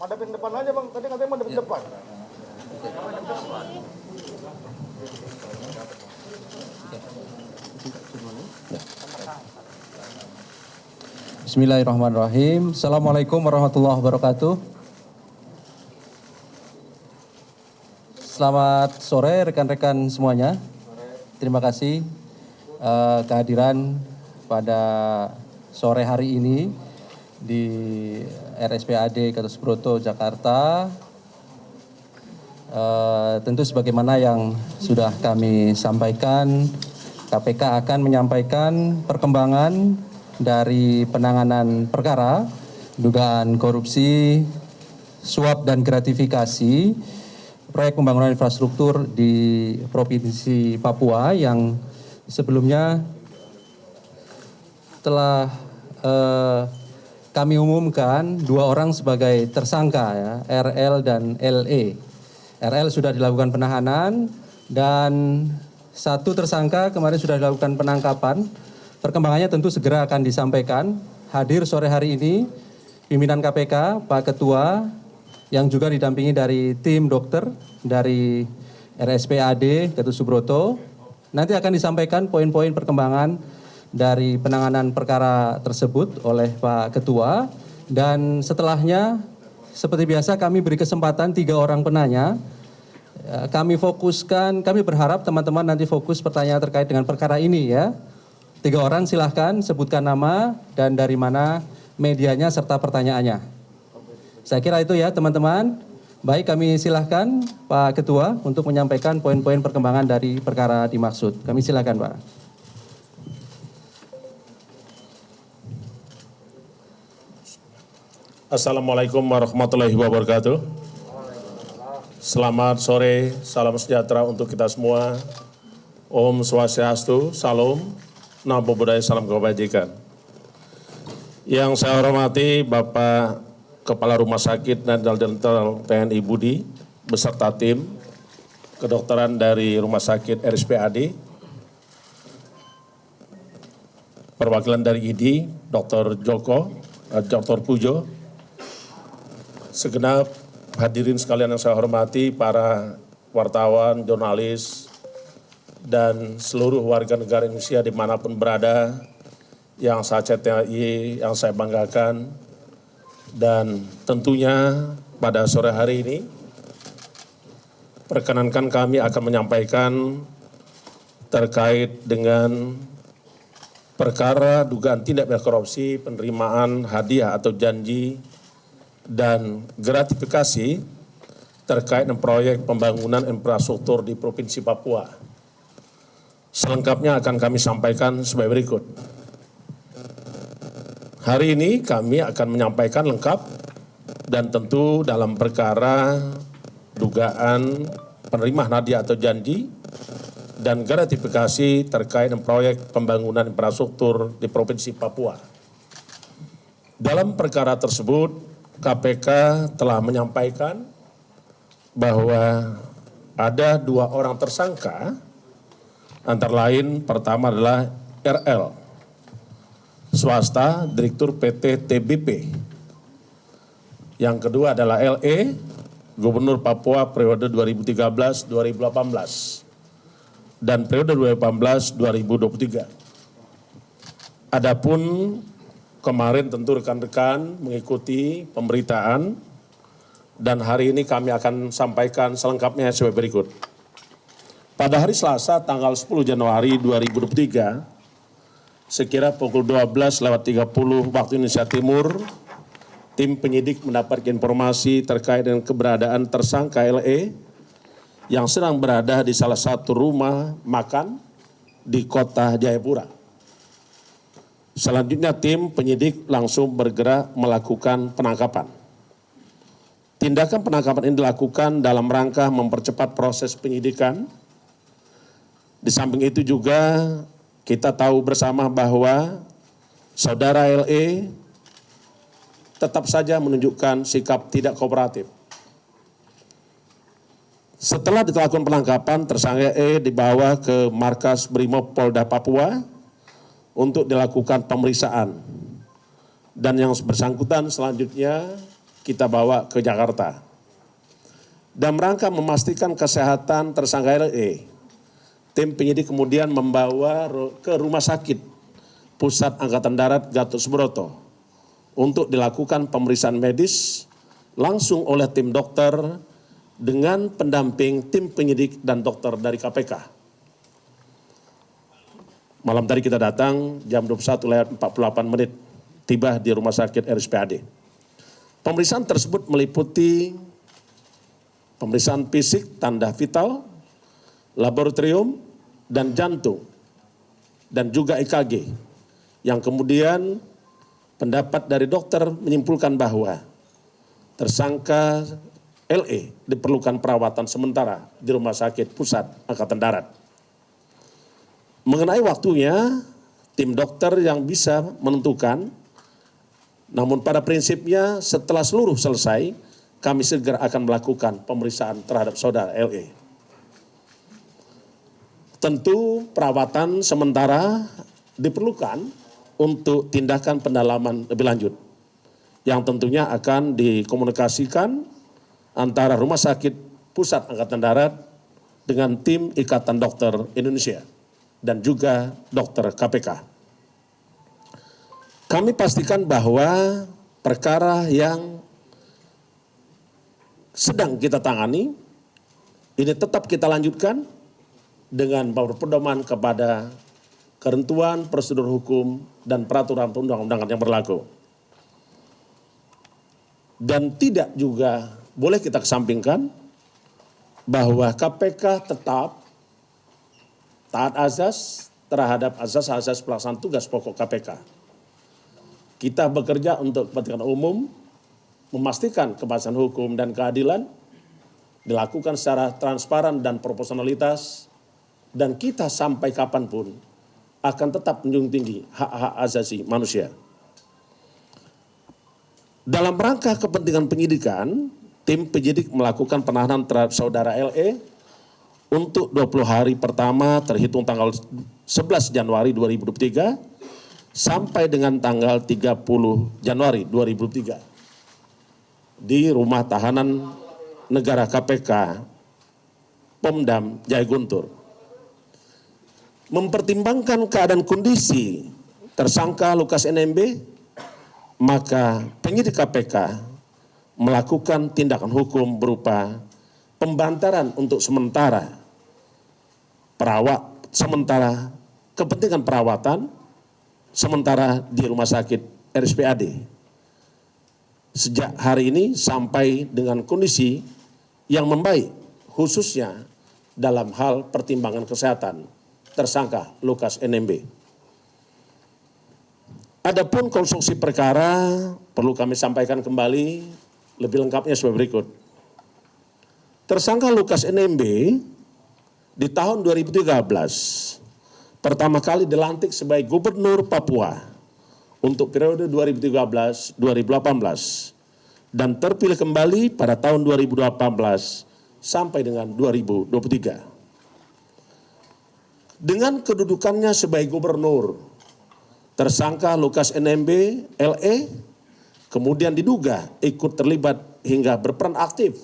Madepin depan aja bang, tadi katanya madepin depan. Bismillahirrahmanirrahim. Assalamualaikum warahmatullahi wabarakatuh. Selamat sore rekan-rekan semuanya. Terima kasih kehadiran pada sore hari ini di RSPAD Gatot Subroto Jakarta. Tentu sebagaimana yang sudah kami sampaikan, KPK akan menyampaikan perkembangan dari penanganan perkara dugaan korupsi, suap dan gratifikasi proyek pembangunan infrastruktur di Provinsi Papua yang sebelumnya telah kami umumkan 2 orang sebagai tersangka, ya, RL dan LE. RL sudah dilakukan penahanan dan 1 tersangka kemarin sudah dilakukan penangkapan. Perkembangannya tentu segera akan disampaikan. Hadir sore hari ini pimpinan KPK, Pak Ketua, yang juga didampingi dari tim dokter dari RSPAD Gatot Subroto. Nanti akan disampaikan poin-poin perkembangan dari penanganan perkara tersebut oleh Pak Ketua. Dan setelahnya, seperti biasa kami beri kesempatan 3 orang penanya. Kami fokuskan, kami berharap teman-teman nanti fokus pertanyaan terkait dengan perkara ini, ya. 3 orang silahkan sebutkan nama dan dari mana medianya serta pertanyaannya. Saya kira itu ya teman-teman. Baik, kami silahkan Pak Ketua untuk menyampaikan poin-poin perkembangan dari perkara dimaksud. Kami silahkan Pak. Assalamualaikum warahmatullahi wabarakatuh. Selamat sore, salam sejahtera untuk kita semua. Om Swastiastu, Salam, Namo Buddhaya, Salam Kebajikan. Yang saya hormati Bapak Kepala Rumah Sakit Nasional Dental TNI Budi, beserta tim kedokteran dari Rumah Sakit RSPAD, perwakilan dari ID, Dr. Joko, Dr. Pujo, segenap hadirin sekalian yang saya hormati, para wartawan, jurnalis, dan seluruh warga negara Indonesia dimanapun berada, yang saya cintai, yang saya banggakan. Dan tentunya pada sore hari ini, perkenankan kami akan menyampaikan terkait dengan perkara dugaan tindak pidana korupsi, penerimaan hadiah atau janji, dan gratifikasi terkait dengan proyek pembangunan infrastruktur di Provinsi Papua. Selengkapnya akan kami sampaikan sebagai berikut. Hari ini kami akan menyampaikan lengkap dan tentu dalam perkara dugaan penerimaan hadiah atau janji dan gratifikasi terkait dengan proyek pembangunan infrastruktur di Provinsi Papua. Dalam perkara tersebut, KPK telah menyampaikan bahwa ada 2 orang tersangka, antara lain pertama adalah RL, swasta, Direktur PT TBP. Yang kedua adalah LE, Gubernur Papua periode 2013-2018 dan periode 2018-2023. Adapun kemarin tentu rekan-rekan mengikuti pemberitaan dan hari ini kami akan sampaikan selengkapnya sebagai berikut. Pada hari Selasa tanggal 10 Januari 2023, sekira pukul 12.30 waktu Indonesia Timur, tim penyidik mendapatkan informasi terkait dengan keberadaan tersangka LE yang sedang berada di salah satu rumah makan di kota Jayapura. Selanjutnya tim penyidik langsung bergerak melakukan penangkapan. Tindakan penangkapan ini dilakukan dalam rangka mempercepat proses penyidikan. Di samping itu juga kita tahu bersama bahwa saudara LE tetap saja menunjukkan sikap tidak kooperatif. Setelah dilakukan penangkapan, tersangka E dibawa ke markas Brimob Polda Papua untuk dilakukan pemeriksaan. Dan yang bersangkutan selanjutnya kita bawa ke Jakarta. Dan rangka memastikan kesehatan tersangka LE, tim penyidik kemudian membawa ke Rumah Sakit Pusat Angkatan Darat Gatot Subroto untuk dilakukan pemeriksaan medis langsung oleh tim dokter dengan pendamping tim penyidik dan dokter dari KPK. Malam tadi kita datang jam 21.48 tiba di Rumah Sakit RSPAD. Pemeriksaan tersebut meliputi pemeriksaan fisik, tanda vital, laboratorium, dan jantung, dan juga EKG, yang kemudian pendapat dari dokter menyimpulkan bahwa tersangka LE diperlukan perawatan sementara di Rumah Sakit Pusat Angkatan Darat. Mengenai waktunya, tim dokter yang bisa menentukan, namun pada prinsipnya setelah seluruh selesai, kami segera akan melakukan pemeriksaan terhadap saudara LE. Tentu perawatan sementara diperlukan untuk tindakan pendalaman lebih lanjut, yang tentunya akan dikomunikasikan antara Rumah Sakit Pusat Angkatan Darat dengan tim Ikatan Dokter Indonesia dan juga dokter KPK. Kami pastikan bahwa perkara yang sedang kita tangani ini tetap kita lanjutkan dengan berpedoman kepada ketentuan prosedur hukum dan peraturan perundang-undangan yang berlaku. Dan tidak juga boleh kita kesampingkan bahwa KPK tetap taat azas terhadap azas-azas pelaksanaan tugas pokok KPK. Kita bekerja untuk kepentingan umum, memastikan kepastian hukum dan keadilan dilakukan secara transparan dan proporsionalitas, dan kita sampai kapanpun akan tetap menjunjung tinggi hak-hak asasi manusia. Dalam rangka kepentingan penyidikan, tim penyidik melakukan penahanan terhadap saudara LE untuk 20 hari pertama terhitung tanggal 11 Januari 2023 sampai dengan tanggal 30 Januari 2023 di Rumah Tahanan Negara KPK Pomdam Jaya Guntur. Mempertimbangkan keadaan kondisi tersangka Lukas NMB, maka penyidik KPK melakukan tindakan hukum berupa pembantaran untuk sementara kepentingan perawatan sementara di Rumah Sakit RSPAD. Sejak hari ini sampai dengan kondisi yang membaik, khususnya dalam hal pertimbangan kesehatan tersangka Lukas NMB. Adapun konstruksi perkara perlu kami sampaikan kembali lebih lengkapnya sebagai berikut. Tersangka Lukas NMB di tahun 2013 pertama kali dilantik sebagai Gubernur Papua untuk periode 2013-2018 dan terpilih kembali pada tahun 2018 sampai dengan 2023. Dengan kedudukannya sebagai gubernur, tersangka Lukas NMB LE kemudian diduga ikut terlibat hingga berperan aktif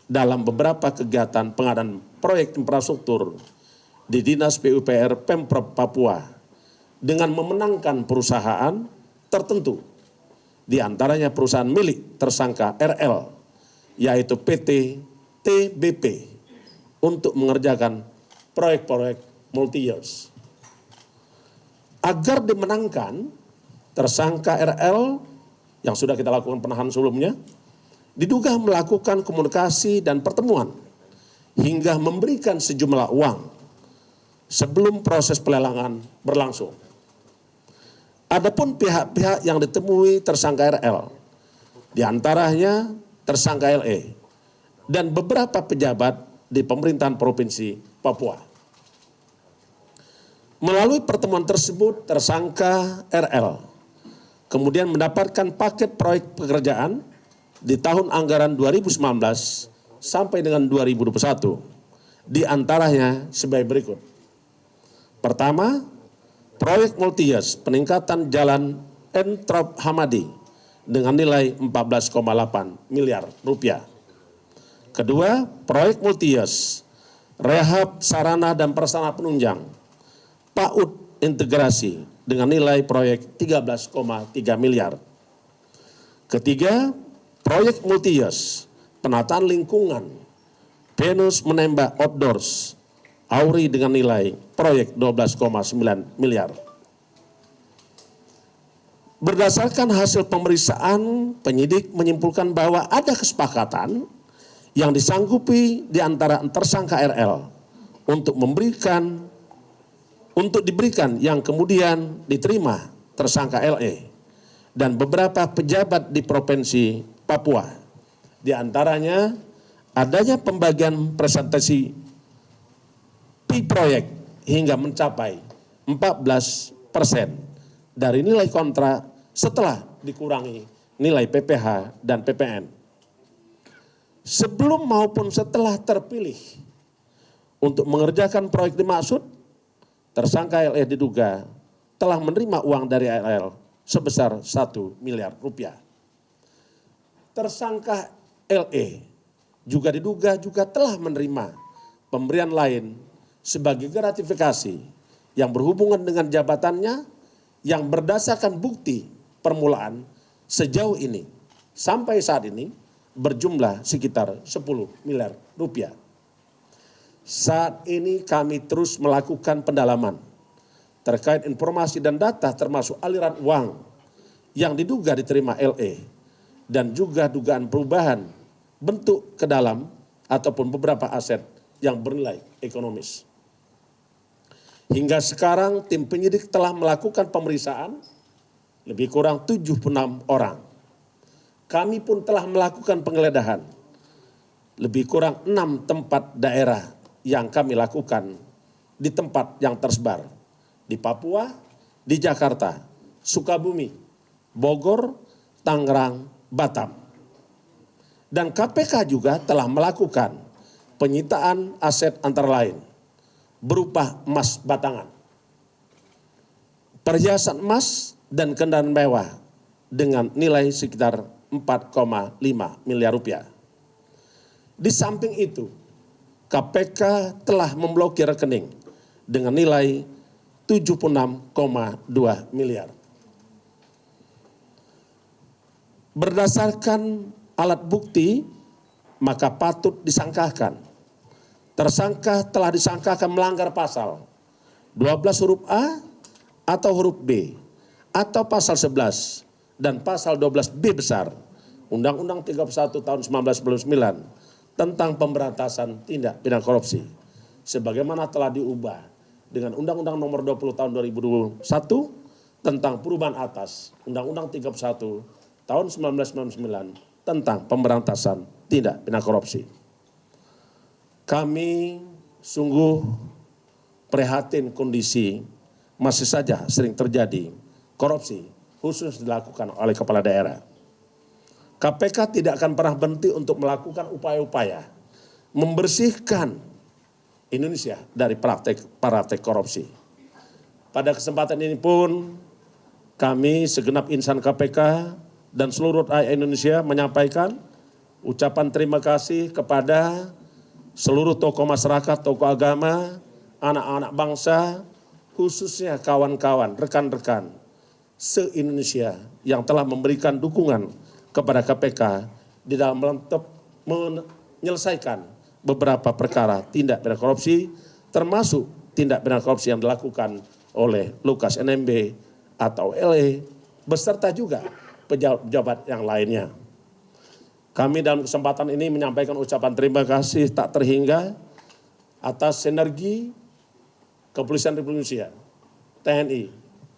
dalam beberapa kegiatan pengadaan proyek infrastruktur di Dinas PUPR Pemprov Papua dengan memenangkan perusahaan tertentu, di antaranya perusahaan milik tersangka RL, yaitu PT TBP, untuk mengerjakan proyek-proyek multi-years. Agar dimenangkan, tersangka RL yang sudah kita lakukan penahanan sebelumnya, diduga melakukan komunikasi dan pertemuan hingga memberikan sejumlah uang sebelum proses pelelangan berlangsung. Adapun pihak-pihak yang ditemui tersangka RL, diantaranya tersangka LE, dan beberapa pejabat di pemerintahan Provinsi Papua. Melalui pertemuan tersebut, tersangka RL kemudian mendapatkan paket proyek pekerjaan di tahun anggaran 2019 sampai dengan 2021, di antaranya sebagai berikut. Pertama, proyek multi-years peningkatan jalan Entrop Hamadi dengan nilai 14,8 miliar rupiah. Kedua, proyek multi-use, rehab sarana dan prasarana penunjang, PAUD integrasi dengan nilai proyek 13,3 miliar. Ketiga, proyek multi-use, penataan lingkungan, Venus menembak outdoors, Auri dengan nilai proyek 12,9 miliar. Berdasarkan hasil pemeriksaan, penyidik menyimpulkan bahwa ada kesepakatan yang disanggupi di antara tersangka RL untuk diberikan yang kemudian diterima tersangka LE dan beberapa pejabat di Provinsi Papua. Di antaranya adanya pembagian presentasi proyek hingga mencapai 14% dari nilai kontrak setelah dikurangi nilai PPH dan PPN. Sebelum maupun setelah terpilih untuk mengerjakan proyek dimaksud, tersangka LE diduga telah menerima uang dari RL sebesar 1 miliar rupiah. Tersangka LE juga diduga telah menerima pemberian lain sebagai gratifikasi yang berhubungan dengan jabatannya yang berdasarkan bukti permulaan sejauh ini sampai saat ini berjumlah sekitar 10 miliar rupiah. Saat ini kami terus melakukan pendalaman terkait informasi dan data termasuk aliran uang yang diduga diterima LE dan juga dugaan perubahan bentuk ke dalam ataupun beberapa aset yang bernilai ekonomis. Hingga sekarang tim penyidik telah melakukan pemeriksaan lebih kurang 76 orang. Kami pun telah melakukan penggeledahan lebih kurang 6 tempat daerah yang kami lakukan di tempat yang tersebar di Papua, di Jakarta, Sukabumi, Bogor, Tangerang, Batam. Dan KPK juga telah melakukan penyitaan aset antara lain berupa emas batangan, perhiasan emas dan kendaraan mewah dengan nilai sekitar 4,5 miliar rupiah. Di samping itu, KPK telah memblokir rekening dengan nilai 76,2 miliar. Berdasarkan alat bukti, maka patut disangkakan tersangka telah disangkakan melanggar pasal 12 huruf A atau huruf B atau pasal 11 dan pasal 12B besar Undang-Undang 31 tahun 1999 tentang pemberantasan tindak pidana korupsi sebagaimana telah diubah dengan Undang-Undang nomor 20 tahun 2021 tentang perubahan atas Undang-Undang 31 tahun 1999 tentang pemberantasan tindak pidana korupsi. Kami sungguh prihatin kondisi masih saja sering terjadi korupsi khusus dilakukan oleh kepala daerah. KPK tidak akan pernah berhenti untuk melakukan upaya-upaya membersihkan Indonesia dari praktek korupsi. Pada kesempatan ini pun kami segenap insan KPK dan seluruh rakyat Indonesia menyampaikan ucapan terima kasih kepada seluruh tokoh masyarakat, tokoh agama, anak-anak bangsa, khususnya kawan-kawan, rekan-rekan se-Indonesia yang telah memberikan dukungan kepada KPK di dalam menyelesaikan beberapa perkara tindak pidana korupsi, termasuk tindak pidana korupsi yang dilakukan oleh Lukas NMB atau LE, beserta juga pejabat yang lainnya. Kami dalam kesempatan ini menyampaikan ucapan terima kasih tak terhingga atas sinergi Kepolisian Republik Indonesia, TNI,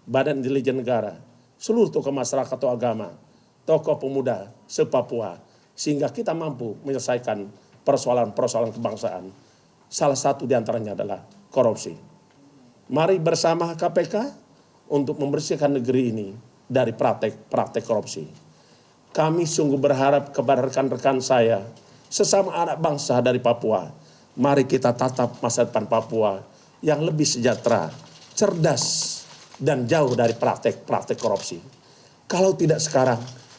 Badan Intelijen Negara, seluruh tokoh masyarakat atau agama, tokoh pemuda se-Papua, sehingga kita mampu menyelesaikan persoalan-persoalan kebangsaan. Salah satu diantaranya adalah korupsi. Mari bersama KPK untuk membersihkan negeri ini dari praktek korupsi. Kami sungguh berharap kepada rekan-rekan saya, sesama anak bangsa dari Papua, mari kita tatap masa depan Papua yang lebih sejahtera, cerdas, dan jauh dari praktek korupsi. Kalau tidak sekarang,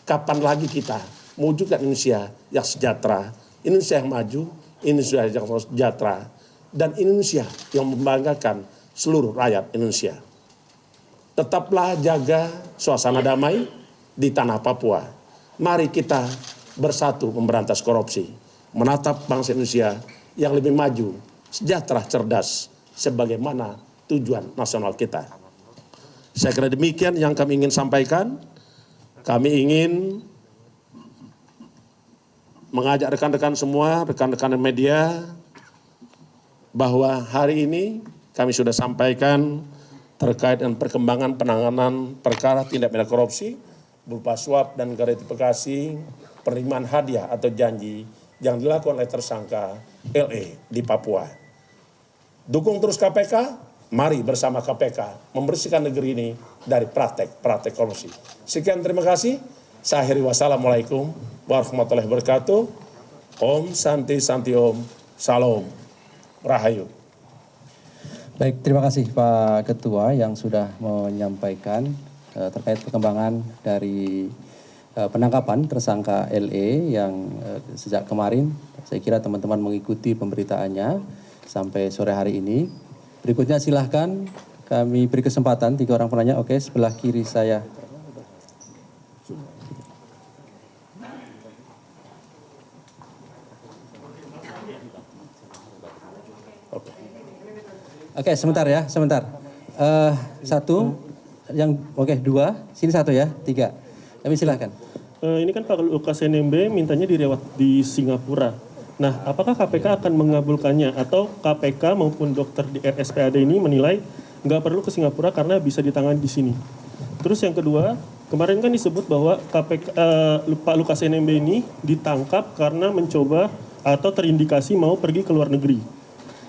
kapan lagi kita mewujudkan Indonesia yang sejahtera, Indonesia yang maju, Indonesia yang sejahtera, dan Indonesia yang membanggakan seluruh rakyat Indonesia. Tetaplah jaga suasana damai di tanah Papua. Mari kita bersatu memberantas korupsi, menatap bangsa Indonesia yang lebih maju, sejahtera, cerdas, sebagaimana tujuan nasional kita. Saya kira demikian yang kami ingin sampaikan. Kami ingin mengajak rekan-rekan semua, rekan-rekan media, bahwa hari ini kami sudah sampaikan terkait dengan perkembangan penanganan perkara tindak pidana korupsi berupa suap dan gratifikasi penerimaan hadiah atau janji yang dilakukan oleh tersangka LE di Papua. Dukung terus KPK, mari bersama KPK membersihkan negeri ini dari praktek korupsi. Sekian, terima kasih. Saya akhiri, wassalamualaikum warahmatullahi wabarakatuh. Om Santi Santi Om, Salam, Rahayu. Baik, terima kasih Pak Ketua yang sudah menyampaikan terkait perkembangan dari penangkapan tersangka LE yang sejak kemarin. Saya kira teman-teman mengikuti pemberitaannya sampai sore hari ini. Berikutnya silahkan kami beri kesempatan 3 orang penanya. Oke, sebelah kiri saya. Oke, sebentar ya, sebentar. Satu, oke, 2, sini 1 ya, 3. Kami silahkan. Ini kan Pak Lukas NMB mintanya dirawat di Singapura. Nah, apakah KPK akan mengabulkannya atau KPK maupun dokter di RSPAD ini menilai nggak perlu ke Singapura karena bisa ditangani di sini? Terus yang kedua, kemarin kan disebut bahwa Pak Lukas NMB ini ditangkap karena mencoba atau terindikasi mau pergi ke luar negeri.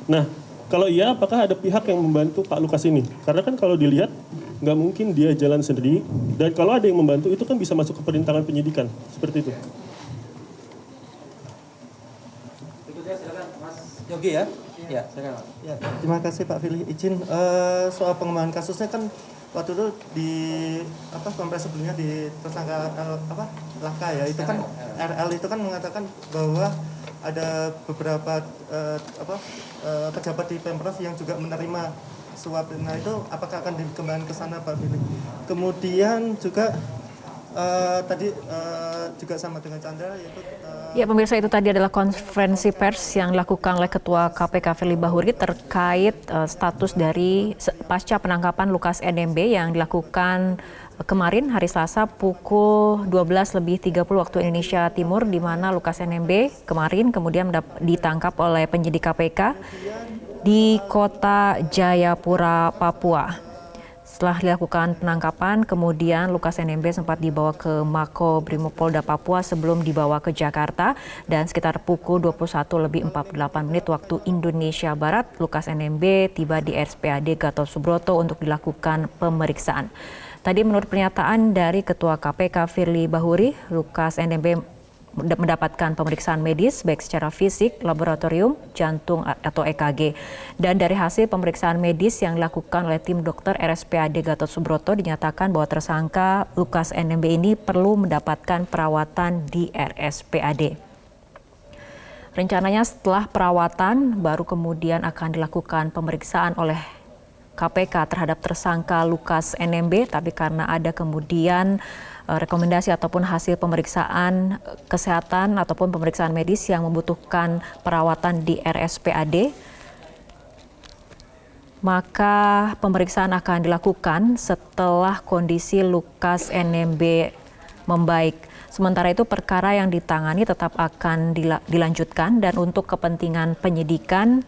Nah, kalau iya, apakah ada pihak yang membantu Pak Lukas ini? Karena kan kalau dilihat, nggak mungkin dia jalan sendiri. Dan kalau ada yang membantu, itu kan bisa masuk ke perintangan penyidikan. Seperti itu. Berikutnya silakan Mas Yogi ya. Ya, silakan. Ya, terima kasih Pak Firly. Izin soal pengembangan kasusnya kan waktu itu di kompres sebelumnya di tersangka Laka ya, itu kan RL itu kan mengatakan bahwa ada beberapa pejabat di Pemprov yang juga menerima suap. Nah, itu apakah akan dikembangkan ke sana Pak Firly? Kemudian juga tadi juga sama dengan Chandra yaitu ya, pemirsa, itu tadi adalah konferensi pers yang dilakukan oleh Ketua KPK Firly Bahuri terkait status dari pasca penangkapan Lukas NMB yang dilakukan kemarin hari Selasa pukul 12:30 waktu Indonesia Timur, di mana Lukas NMB kemarin kemudian ditangkap oleh penyidik KPK di kota Jayapura, Papua. Setelah dilakukan penangkapan, kemudian Lukas NMB sempat dibawa ke Mako Brimopolda Papua sebelum dibawa ke Jakarta, dan sekitar pukul 21:48 waktu Indonesia Barat, Lukas NMB tiba di RSPAD Gatot Subroto untuk dilakukan pemeriksaan. Tadi menurut pernyataan dari Ketua KPK Firly Bahuri, Lukas NMB mendapatkan pemeriksaan medis baik secara fisik, laboratorium, jantung atau EKG. Dan dari hasil pemeriksaan medis yang dilakukan oleh tim dokter RSPAD Gatot Subroto dinyatakan bahwa tersangka Lukas NMB ini perlu mendapatkan perawatan di RSPAD. Rencananya setelah perawatan baru kemudian akan dilakukan pemeriksaan oleh KPK terhadap tersangka Lukas NMB, tapi karena ada kemudian rekomendasi ataupun hasil pemeriksaan kesehatan ataupun pemeriksaan medis yang membutuhkan perawatan di RSPAD, maka pemeriksaan akan dilakukan setelah kondisi Lukas NMB membaik. Sementara itu perkara yang ditangani tetap akan dilanjutkan, dan untuk kepentingan penyidikan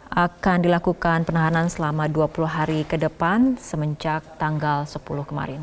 akan dilakukan penahanan selama 20 hari ke depan semenjak tanggal 10 kemarin.